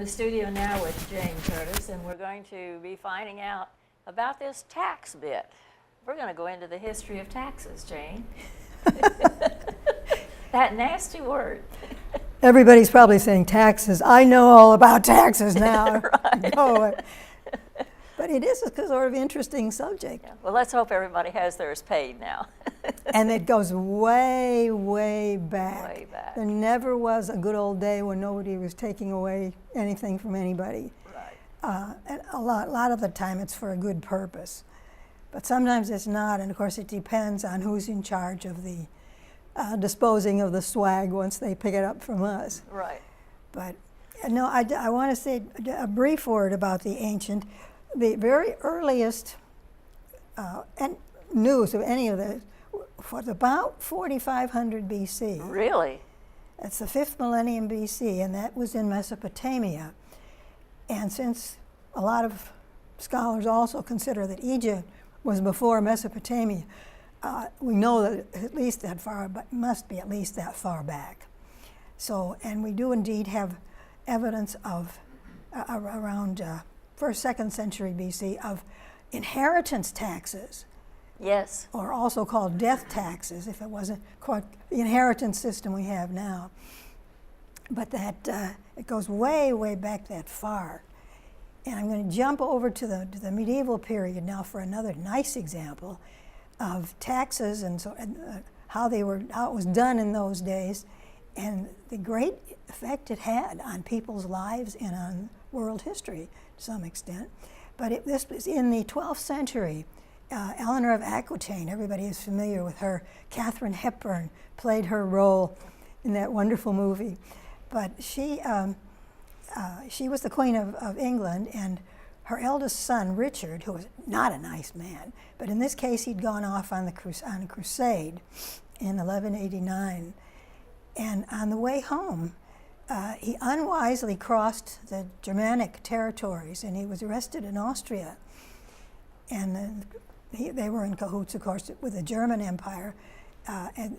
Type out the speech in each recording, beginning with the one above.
the studio now with Jane Curtis, and we're going to be finding out about this tax bit. We're going to go into the history of taxes, Jane. That nasty word. Everybody's probably saying taxes. I know all about taxes now. Right. No, but it is a sort of interesting subject. Yeah. Well, let's hope everybody has theirs paid now. And it goes way, way back. Way back. There never was a good old day when nobody was taking away anything from anybody. Right. And a lot of the time it's for a good purpose. But sometimes it's not, and of course it depends on who's in charge of the disposing of the swag once they pick it up from us. Right. But no, I want to say a brief word about the ancient. The very earliest news of any of this was about 4500 BC. Really? That's the 5th millennium BC, and that was in Mesopotamia. And since a lot of scholars also consider that Egypt was before Mesopotamia, we know that at least that far, but must be at least that far back. So, and we do indeed have evidence of around 1st, 2nd century BC of inheritance taxes. Yes. Or also called death taxes, if it wasn't quite the inheritance system we have now. But that it goes way, way back that far. And I'm going to jump over to the medieval period now for another nice example of taxes and how it was done in those days, and the great effect it had on people's lives and on world history to some extent. But this was in the 12th century. Eleanor of Aquitaine, everybody is familiar with her. Katharine Hepburn played her role in that wonderful movie. But she was the Queen of England, and her eldest son, Richard, who was not a nice man, but in this case he'd gone off on a crusade in 1189. And on the way home, he unwisely crossed the Germanic territories, and he was arrested in Austria. And they were in cahoots, of course, with the German Empire. And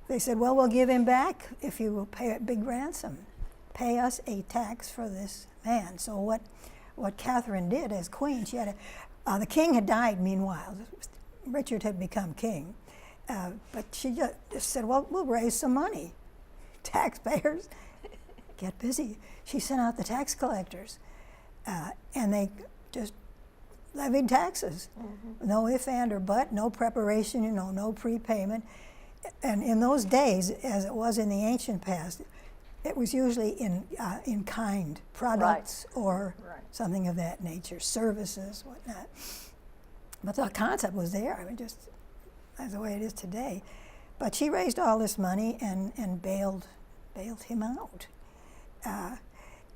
they said, well, we'll give him back if you will pay a big ransom. Pay us a tax for this man. So what Catherine did as queen, she had the king had died meanwhile. Richard had become king. But she just said, well, we'll raise some money. Taxpayers, get busy. She sent out the tax collectors, and they just levied taxes. Mm-hmm. No if, and, or but, no preparation, no prepayment. And in those days, as it was in the ancient past, it was usually in kind, products or something of that nature, services, whatnot. But the concept was there, I mean, just as the way it is today. But she raised all this money and bailed him out.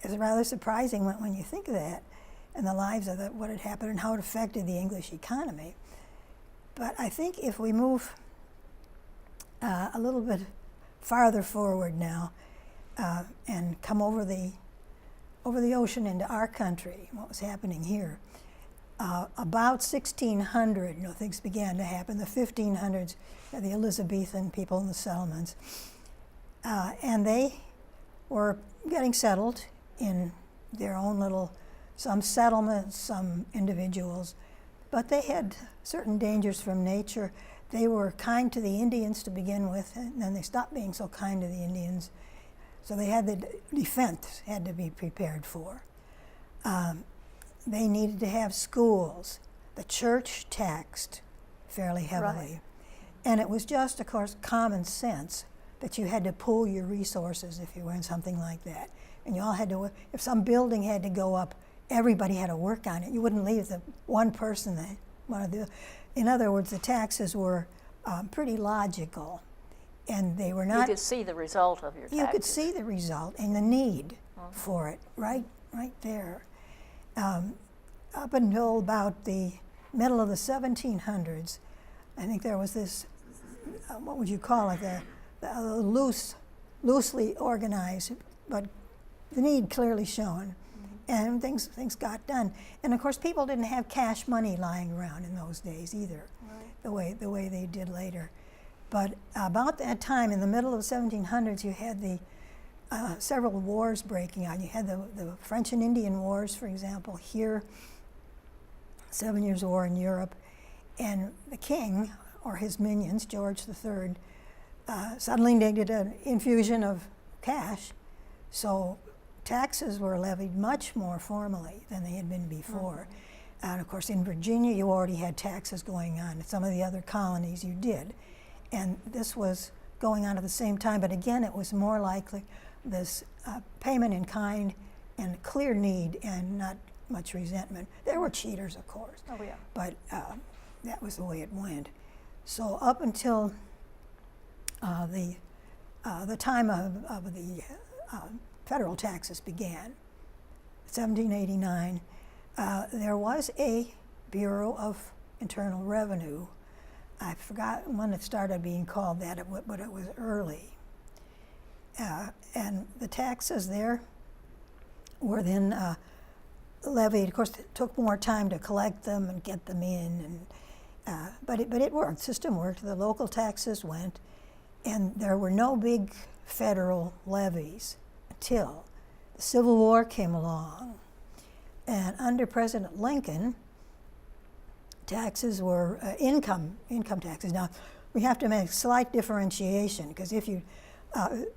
It's rather surprising when you think of that and the lives of what had happened and how it affected the English economy. But I think if we move a little bit farther forward now and come over the ocean into our country, what was happening here, about 1600, things began to happen. The 1500s, the Elizabethan people in the settlements, and they were getting settled in their own little, some settlements, some individuals, but they had certain dangers from nature. They were kind to the Indians to begin with, and then they stopped being so kind to the Indians. So they had the defense had to be prepared for. They needed to have schools. The church taxed fairly heavily. Right. And it was just, of course, common sense that you had to pool your resources if you were in something like that. And you all had to, if some building had to go up, everybody had to work on it. You wouldn't leave the one person that wanted to do it. In other words, the taxes were pretty logical. And they were not... You could see the result of your taxes. You could see the result and the need for it right there. Up until about the middle of the 1700s, I think there was this, what would you call it, loosely organized, but the need clearly shown, and things got done. And of course, people didn't have cash money lying around in those days either, the way they did later. But about that time, in the middle of the 1700s, you had the several wars breaking out. You had the French and Indian Wars, for example, here, 7 Years' War in Europe, and the king, or his minions, George III, suddenly needed an infusion of cash, so taxes were levied much more formally than they had been before. And of course, in Virginia, you already had taxes going on. In some of the other colonies, you did. And this was going on at the same time, but again, it was more likely this payment in kind and clear need and not much resentment. There were cheaters, of course, but that was the way it went. So up until the time of the federal taxes began, 1789, there was a Bureau of Internal Revenue. I forgot when it started being called that, but it was early. And the taxes there were then levied. Of course, it took more time to collect them and get them in, but it worked. The system worked. The local taxes went, and there were no big federal levies until the Civil War came along. And under President Lincoln, taxes were income taxes. Now, we have to make a slight differentiation, because if you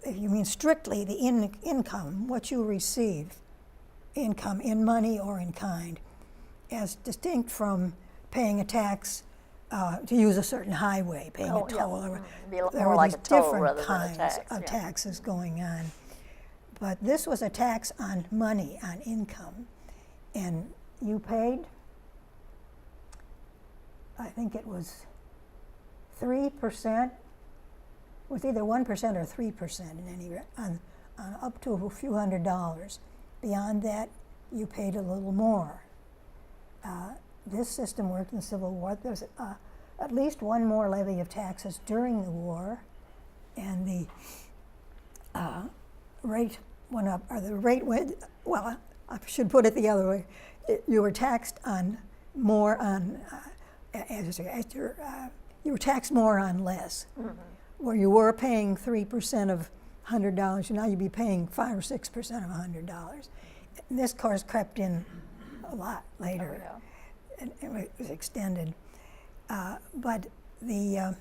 mean strictly the income, what you receive, income in money or in kind, as distinct from paying a tax to use a certain highway, paying a toll. There were like these a toll different rather than a kinds tax, of taxes going on. But this was a tax on money, on income. And you paid, I think it was 3%. It was either 1% or 3% in any rate, on up to a few $100s. Beyond that, you paid a little more. This system worked in the Civil War. There was at least one more levy of taxes during the war, and the rate went up, or the rate went, well, I should put it the other way. You were taxed on more on, you were taxed more on less. Where you were paying 3% of $100, now you'd be paying 5 or 6% of $100. And this, of course, crept in a lot later. And it was extended. But the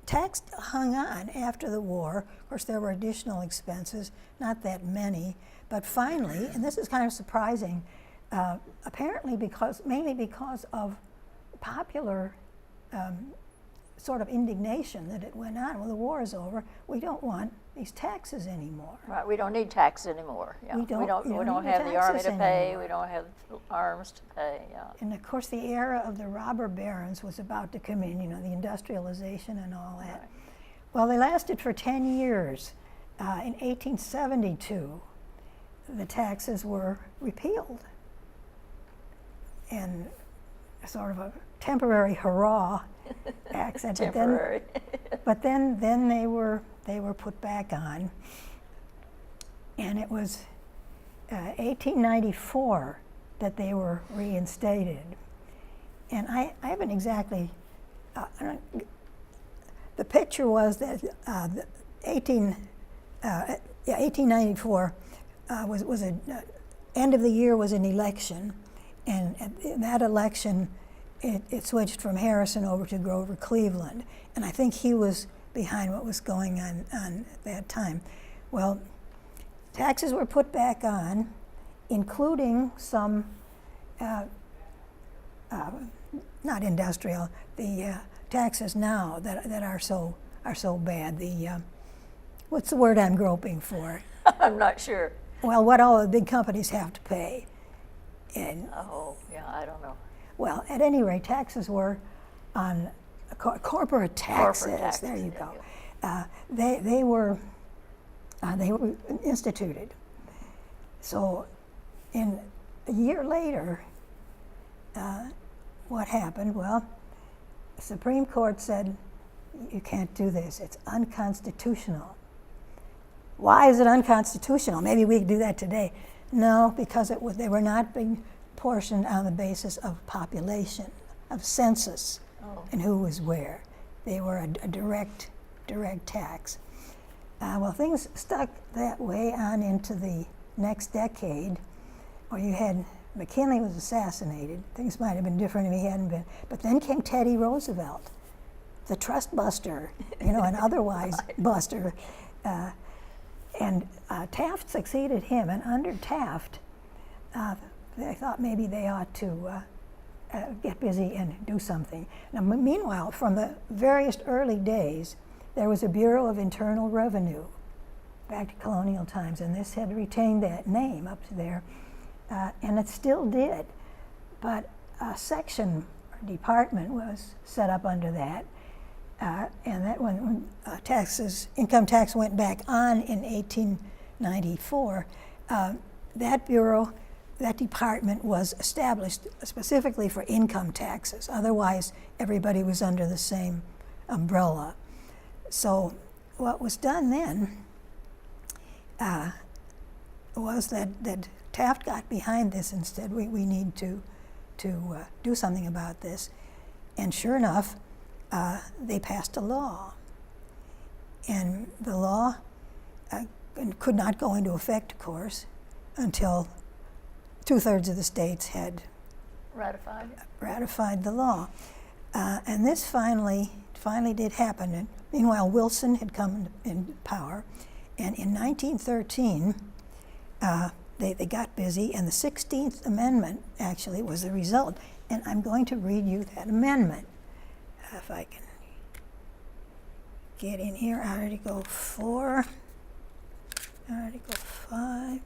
tax hung on after the war. Of course, there were additional expenses, not that many. But finally, and this is kind of surprising, apparently mainly because of popular sort of indignation that it went on. Well, the war is over. We don't want these taxes anymore. Right, we don't need taxes anymore. Yeah. We don't have the army to pay. anymore. We don't have arms to pay. Yeah. And of course, the era of the robber barons was about to come in. You know, the industrialization and all that. Right. Well, they lasted for 10 years. In 1872, the taxes were repealed, and sort of a temporary hurrah accent. Temporary. But then they were put back on, and it was 1894 that they were reinstated. And I haven't exactly. The picture was that 1894 was a end of the year was an election, and in that election, it switched from Harrison over to Grover Cleveland, and I think he was behind what was going on at that time. Well, taxes were put back on, including some, not industrial, the taxes now that are so bad. The what's the word I'm groping for? I'm not sure. Well, what all the big companies have to pay. And I don't know. well, at any rate, taxes were on corporate taxes. Corporate taxes, There you there go. They were instituted. So, in a year later, what happened? Well, the Supreme Court said, you can't do this. It's unconstitutional. Why is it unconstitutional? Maybe we could do that today. No, because they were not being portioned on the basis of population, of census, and who was where. They were a direct tax. Well, things stuck that way on into the next decade, where you had McKinley was assassinated. Things might have been different if he hadn't been. But then came Teddy Roosevelt, the trust buster, you know, an otherwise buster. And Taft succeeded him, and under Taft, they thought maybe they ought to get busy and do something. Now, meanwhile, from the various early days, there was a Bureau of Internal Revenue back to colonial times, and this had retained that name up to there, and it still did. But a section or department was set up under that, and that when income tax went back on in 1894, that bureau, that department was established specifically for income taxes. Otherwise, everybody was under the same umbrella. So what was done then was that Taft got behind this and said, we need to do something about this. And sure enough, they passed a law. And the law could not go into effect, of course, until 2/3 of the states had ratified the law. And this finally did happen. And meanwhile, Wilson had come in power. And in 1913, they got busy, and the 16th Amendment actually was the result. And I'm going to read you that amendment, if I can get in here. Article 4, Article 5,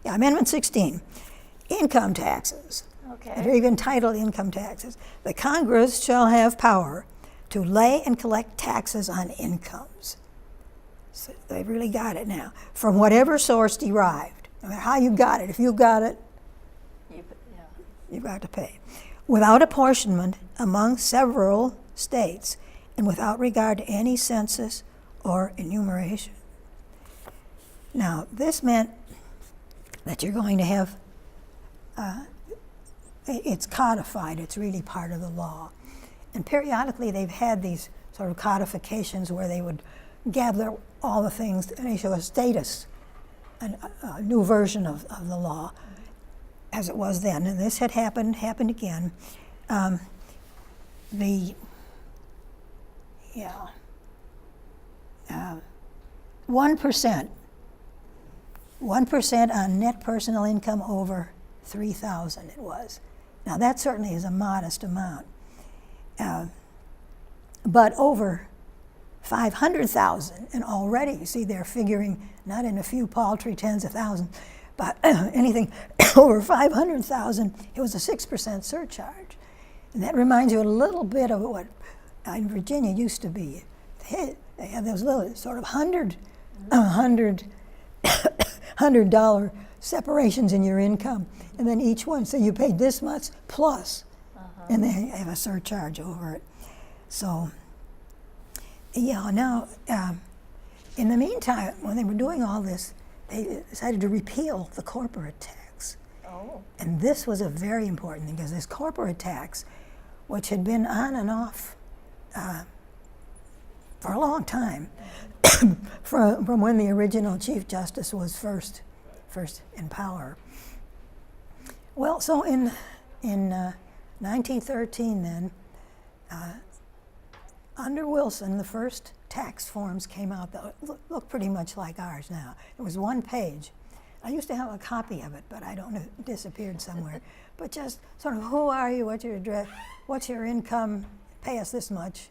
Amendment 16, income taxes. Okay. They're even titled income taxes. The Congress shall have power to lay and collect taxes on incomes. So they've really got it now. From whatever source derived, no matter how you got it, if you got it, you've got to pay. Without apportionment among several states and without regard to any census or enumeration. Now, this meant that you're going to have, it's codified, it's really part of the law. And periodically they've had these sort of codifications where they would gather all the things and they show a status, a new version of the law as it was then. And this had happened again. 1% on net personal income over $3,000 it was. Now that certainly is a modest amount. But over 500,000, and already you see they're figuring not in a few paltry tens of thousands, but anything over 500,000, it was a 6% surcharge. And that reminds you a little bit of what in Virginia used to be. They had those little sort of $100 separations in your income, and then each one, so you paid this much plus, and they have a surcharge over it. So, yeah, now, in the meantime, when they were doing all this, they decided to repeal the corporate tax. Oh. And this was a very important thing, because this corporate tax, which had been on and off for a long time, from when the original Chief Justice was first in power. Well, so in 1913 then, under Wilson, the first tax forms came out that look pretty much like ours now. It was one page. I used to have a copy of it, but I don't know, it disappeared somewhere. But just sort of, who are you, what's your address, what's your income, pay us this much,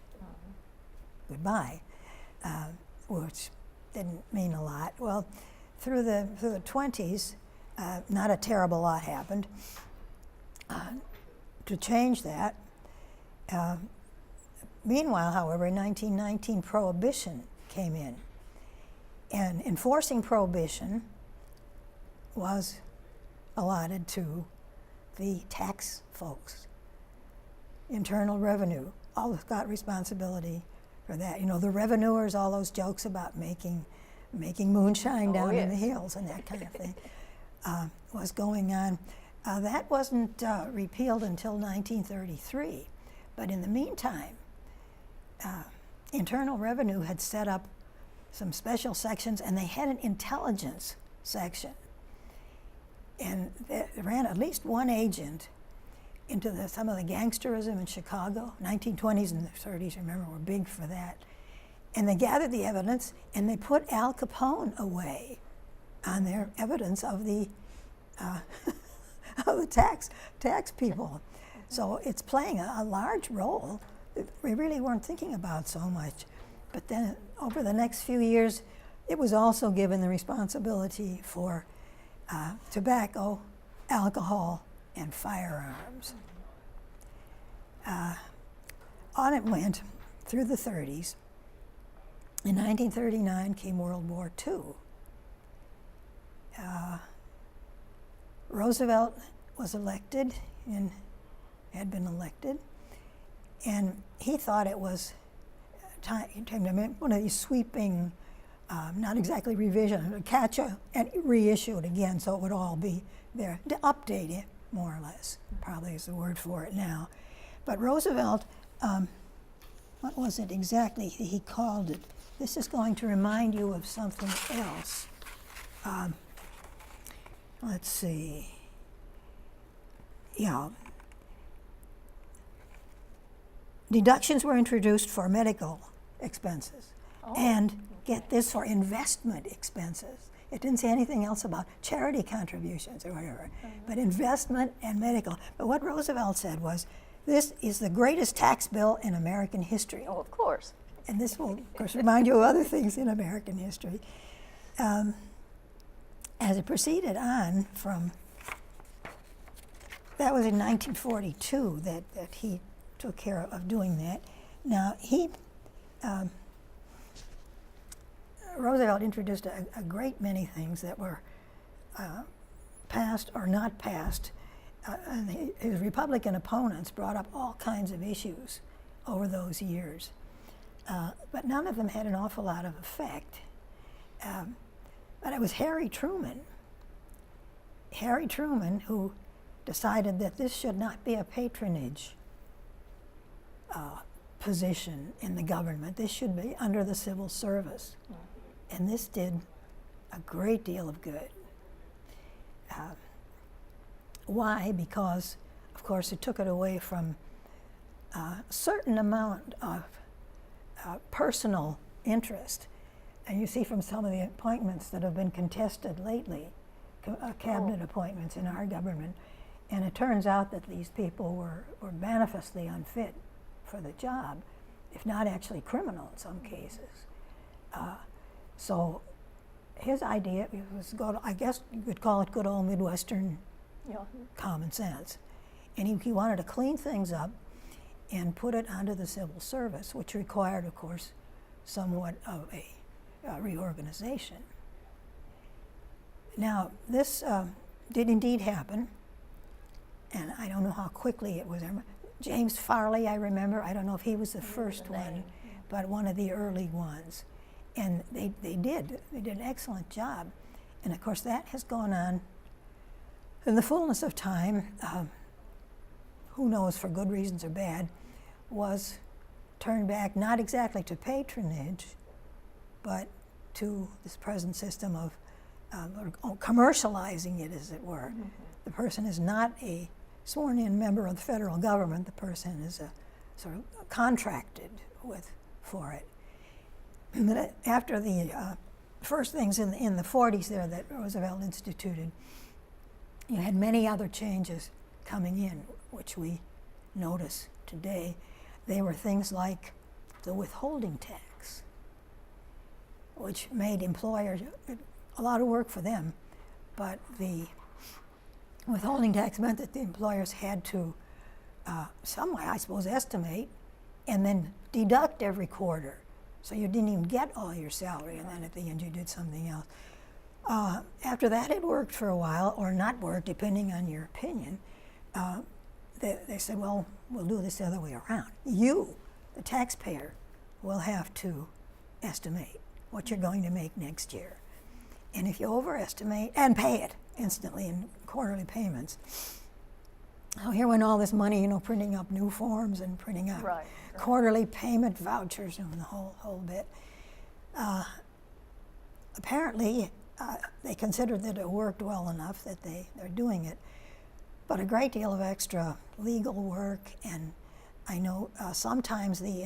goodbye, which didn't mean a lot. Well, through the 20s, not a terrible lot happened. To change that, meanwhile, however, in 1919, Prohibition came in. And enforcing Prohibition was allotted to the tax folks. Internal Revenue, all got responsibility for that. You know, the revenuers, all those jokes about making moonshine down in the hills and that kind of thing was going on. That wasn't repealed until 1933. But in the meantime, Internal Revenue had set up some special sections, and they had an intelligence section. And they ran at least one agent into some of the gangsterism in Chicago. 1920s and 30s, remember, were big for that. And they gathered the evidence, and they put Al Capone away on their evidence of the of the tax people. So it's playing a large role that we really weren't thinking about so much. But then over the next few years, it was also given the responsibility for tobacco, alcohol, and firearms. On it went through the 30s. In 1939 came World War II. Roosevelt was elected, and had been elected, and he thought it was time to make one of these sweeping, not exactly revision, catch up and reissue it again so it would all be there, to update it more or less, probably is the word for it now. But Roosevelt, what was it exactly he called it? This is going to remind you of something else. Let's see. Yeah. Deductions were introduced for medical expenses. And get this, for investment expenses. It didn't say anything else about charity contributions or whatever, but investment and medical. But what Roosevelt said was, this is the greatest tax bill in American history. Oh, of course. And this will, of course, remind you of other things in American history. As it proceeded on from, that was in 1942 that he took care of doing that. Now, Roosevelt introduced a great many things that were passed or not passed. And his Republican opponents brought up all kinds of issues over those years. But none of them had an awful lot of effect. But it was Harry Truman who decided that this should not be a patronage position in the government. This should be under the civil service. And this did a great deal of good. Why? Because, of course, it took it away from a certain amount of personal interest. And you see from some of the appointments that have been contested lately, cabinet appointments in our government, and it turns out that these people were manifestly unfit for the job, if not actually criminal in some cases. So his idea was, I guess you could call it good old Midwestern common sense. And he wanted to clean things up and put it onto the civil service, which required, of course, somewhat of a reorganization. Now, this did indeed happen, and I don't know how quickly it was. James Farley, I remember. I don't know if he was the first one, but one of the early ones. And they did an excellent job. And of course, that has gone on in the fullness of time, who knows, for good reasons or bad, was turned back not exactly to patronage, but to this present system of commercializing it, as it were. The person is not a sworn-in member of the federal government. The person is sort of contracted for it. But after the first things in the 40s there that Roosevelt instituted, you had many other changes coming in, which we notice today. They were things like the withholding tax, which made employers a lot of work for them, but the withholding tax meant that the employers had to some way, I suppose, estimate and then deduct every quarter. So you didn't even get all your salary, and then at the end you did something else. After that, it worked for a while, or not worked, depending on your opinion. They said, well, we'll do this the other way around. You, the taxpayer, will have to estimate what you're going to make next year. And if you overestimate, and pay it instantly in quarterly payments, So here went all this money, printing up new forms and printing up Right. quarterly payment vouchers and the whole bit. Apparently, they considered that it worked well enough that they're doing it. But a great deal of extra legal work, and I know sometimes the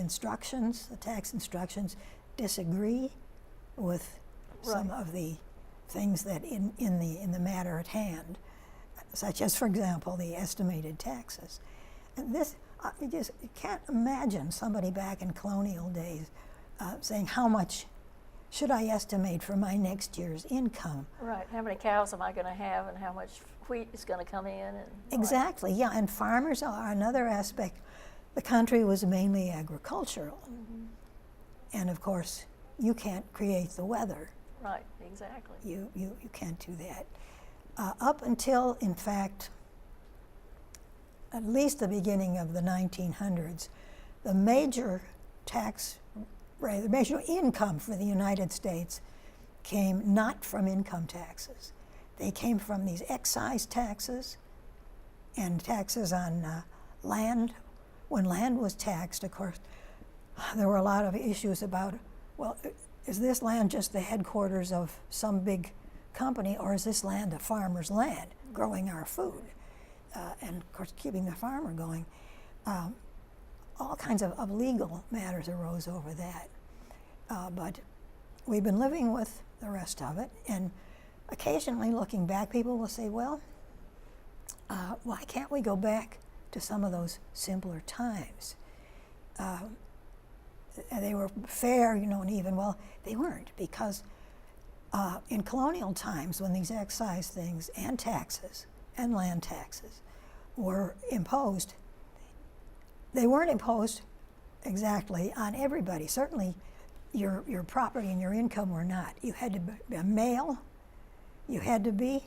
tax instructions, disagree with some of the things that in the matter at hand, such as, for example, the estimated taxes. And this, you can't imagine somebody back in colonial days saying, how much should I estimate for my next year's income? Right. How many cows am I going to have, and how much wheat is going to come in? And exactly, yeah. And farmers are another aspect. The country was mainly agricultural. Mm-hmm. And of course, you can't create the weather. Right, exactly. You can't do that. Up until, in fact, at least the beginning of the 1900s, the major tax rate, the major income for the United States came not from income taxes. They came from these excise taxes and taxes on land. When land was taxed, of course, there were a lot of issues about, well, is this land just the headquarters of some big company, or is this land a farmer's land, growing our food? And of course, keeping the farmer going. All kinds of legal matters arose over that. But we've been living with the rest of it, and occasionally looking back, people will say, well, why can't we go back to some of those simpler times? They were fair, and even. Well, they weren't, because in colonial times, when these excise things and taxes and land taxes were imposed, they weren't imposed exactly on everybody. Certainly, your property and your income were not. You had to be a male. You had to be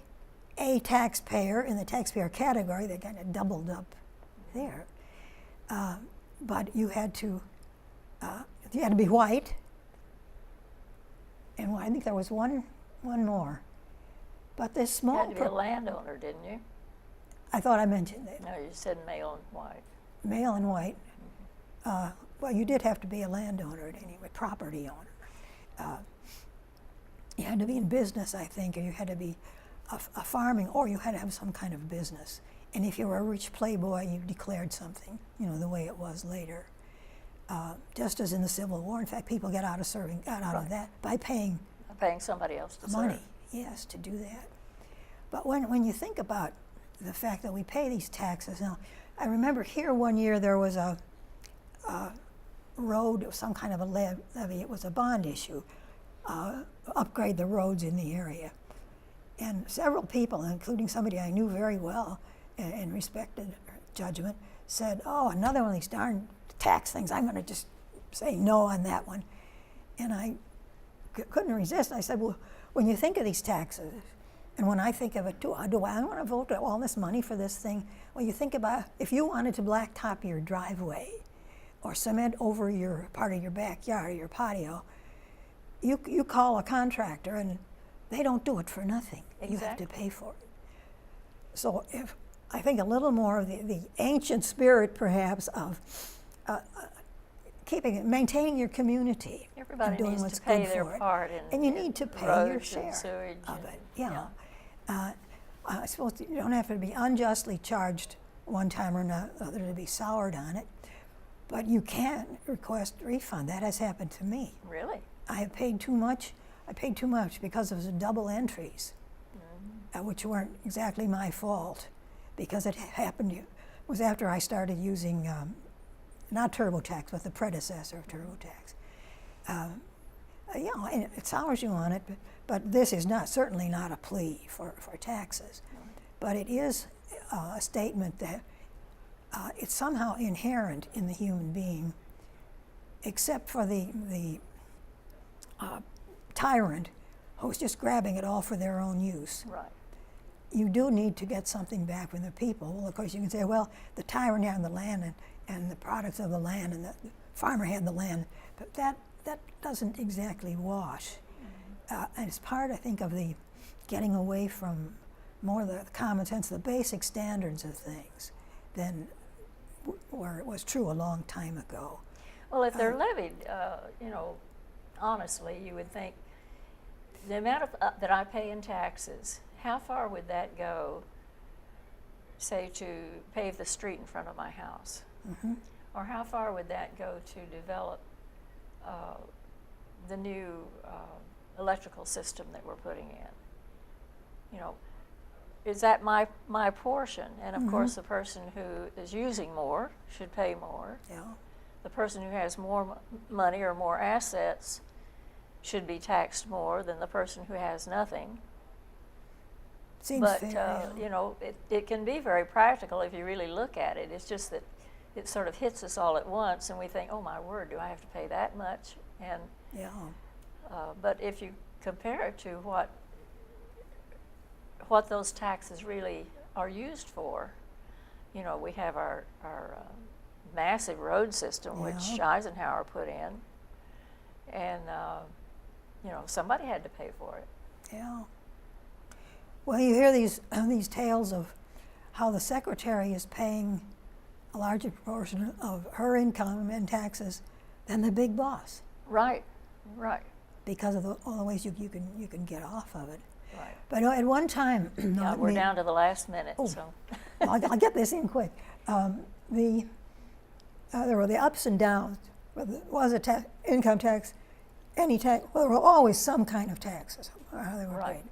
a taxpayer in the taxpayer category. They kind of doubled up there. But you had to be white. And I think there was one more. But this small. You had to be a landowner, didn't you? I thought I mentioned that. No, you said male and white. Male and white. Well, you did have to be a landowner at any rate, property owner. You had to be in business, I think, or you had to be a farming, or you had to have some kind of business. And if you were a rich playboy, you declared something, the way it was later. Just as in the Civil War, in fact, people got out of that by paying somebody else to money, serve. yes, to do that. But when you think about the fact that we pay these taxes, now, I remember here one year there was a road, some kind of a levy, it was a bond issue, upgrade the roads in the area. And several people, including somebody I knew very well and respected her judgment, said, oh, another one of these darn tax things, I'm going to just say no on that one. And I couldn't resist. I said, well, when you think of these taxes, and when I think of it, do I want to vote all this money for this thing? Well, you think about if you wanted to blacktop your driveway or cement over your part of your backyard or your patio, you call a contractor and they don't do it for nothing. Exactly. You have to pay for it. So I think a little more of the ancient spirit, perhaps, of maintaining your community. Everybody and doing needs what's to pay good their for it. part And you need to pay your roads share and sewage of and- it. I suppose you don't have to be unjustly charged one time or another to be soured on it, but you can request refund. That has happened to me. Really? I have paid too much. I paid too much because of the double entries, which weren't exactly my fault, because it happened. It was after I started using not TurboTax, but the predecessor of TurboTax. And it sours you on it, but this is certainly not a plea for taxes. But it is a statement that it's somehow inherent in the human being, except for the tyrant who's just grabbing it all for their own use. Right. You do need to get something back from the people. Well, of course, you can say, well, the tyrant had the land and the products of the land, and the farmer had the land, but that doesn't exactly wash. And it's part, I think, of the getting away from more the common sense, the basic standards of things. than where it was true a long time ago. Well, if they're levied, you know, honestly, you would think the amount of, that I pay in taxes, how far would that go, say, to pave the street in front of my house? Mm-hmm. Or how far would that go to develop the new electrical system that we're putting in? You know, is that my portion? And of course, the person who is using more should pay more. Yeah. The person who has more money or more assets should be taxed more than the person who has nothing. Seems But fair. Yeah. you know, it can be very practical if you really look at it. It's just that it sort of hits us all at once, and we think, "Oh my word, do I have to pay that much?" And Yeah. but if you compare it to what those taxes really are used for, you know, we have our massive road system, which Yeah. Eisenhower put in, and you know, somebody had to pay for it. Yeah. Well, you hear these tales of how the secretary is paying a larger proportion of her income in taxes than the big boss, Right, right, because of all the ways you can get off of it. right. But at one time, Yeah, we're down to the last minute, Oh. so. I'll get this in quick. There were the ups and downs. Whether it was a income tax, any tax. Well, there were always some kind of taxes. How they were Right. paid.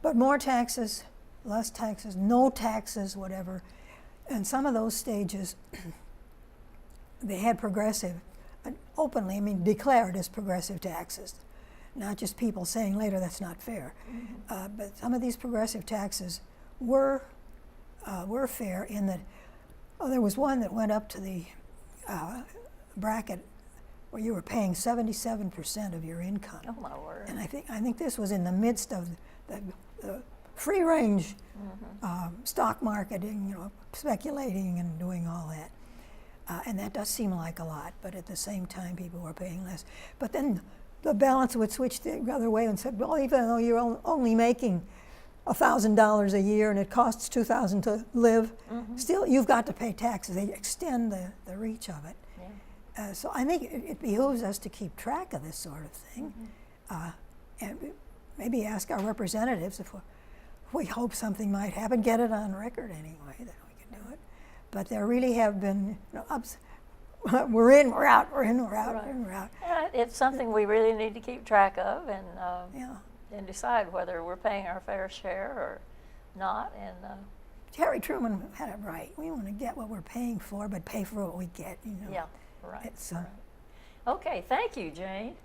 But more taxes, less taxes, no taxes, whatever. And some of those stages, they had progressive, openly, I mean, declared as progressive taxes, not just people saying later that's not fair. But some of these progressive taxes were fair in that. Oh, there was one that went up to the bracket where you were paying 77% of your income. Oh my word. And I think this was in the midst of the free range stock marketing, you know, speculating and doing all that. And that does seem like a lot, but at the same time, people were paying less. But then the balance would switch the other way and said, well, even though you're only making $1,000 a year and it costs $2,000 to live, still you've got to pay taxes. They extend the reach of it. Yeah. So I think it behooves us to keep track of this sort of thing, and maybe ask our representatives if we hope something might happen, get it on record anyway, that we can do it. But there really have been ups. We're in, we're out, we're in, we're out, Right. in, we're out. Yeah, it's something we really need to keep track of Yeah. and decide whether we're paying our fair share or not. And Harry Truman had it right. We want to get what we're paying for, but pay for what we get. You know. yeah, right. It's right. Okay, thank you, Jane.